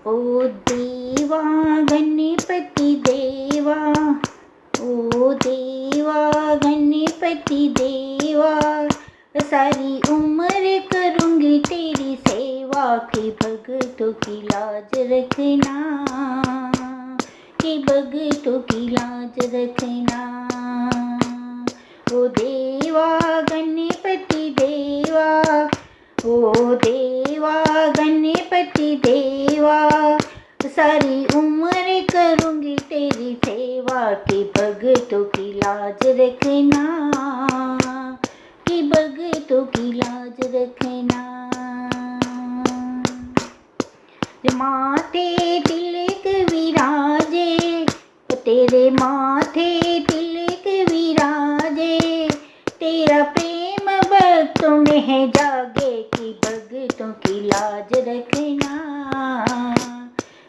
ओ देवा गणपति देवा, ओ देवा गणपति देवा, सारी उम्र करूँगी तेरी सेवा, कि भक्तों की लाज रखना, कि भक्तों की लाज रखना। ओ देवा गणपति देवा, ओ देवा गणपति देवा, सारी उम्र करूँगी तेरी सेवा, कि भक्तों की लाज रखना, कि भक्तों की लाज रखना। माथे तिलक विराजे, तेरे माथे तिलक विराजे, तेरा प्रेम भक्तों में है जागे, कि भक्तों की लाज रखना,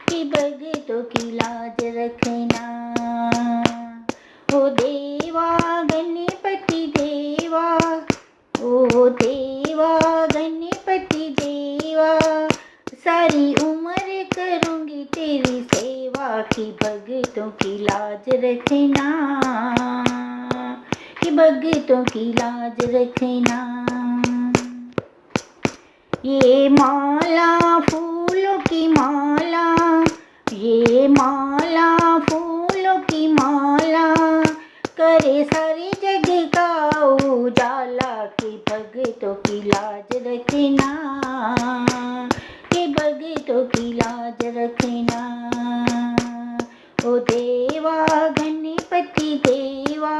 कि भक्तों की लाज रखना। ओ देवा गणपति देवा, ओ देवा गणपति देवा, सारी उम्र करूँगी तेरी सेवा, कि भक्तों की लाज रखना, कि भक्तों की लाज रखना। ये माला फूलों की माला, ये माला फूलों की माला, करे सारी जग का उजाला, कि भक्तों की लाज रखना, कि भक्तों की लाज रखना। ओ देवा गणपति देवा,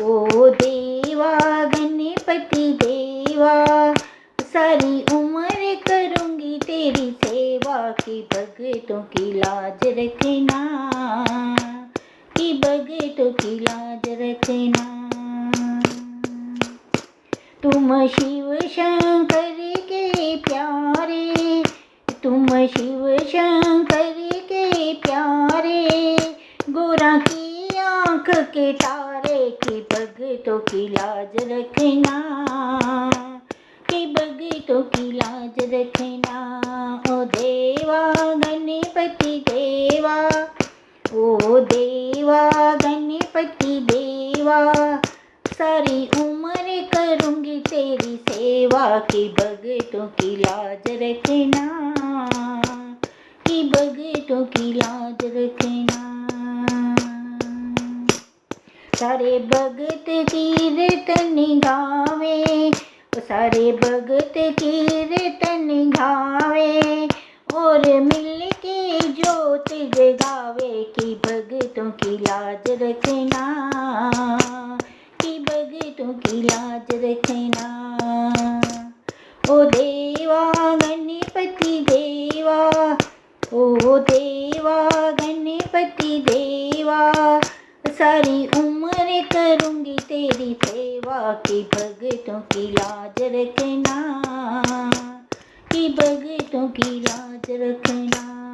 ओ देवा गणपति देवा, सारी उम्र करूँगी तेरी सेवा, कि भक्तों की लाज रखना, कि भक्तों की लाज रखना। तुम शिव शंकर के प्यारे, तुम शिव शंकर के प्यारे, गोरा की आँख के तारे, कि भक्तों की लाज रखना, कि भक्तों की लाज रखना। ओ देवा गणपति देवा, ओ देवा गणपति देवा, सारी उम्र करूँगी तेरी सेवा, कि भक्तों की लाज रखना, कि भक्तों की लाज रखना। सारे भगत कीर्तन गावे, सारे भगत कीर्तन गावे, और मिल के जोत जगावे, कि भक्तों की लाज रखना, कि भक्तों की लाज रखना। ओ देवा गणपति देवा, ओ देवा गणपति देवा, सारी उम्र करूँगी तेरी सेवा, कि भक्तों की लाज रखना, कि भक्तों की लाज रखना।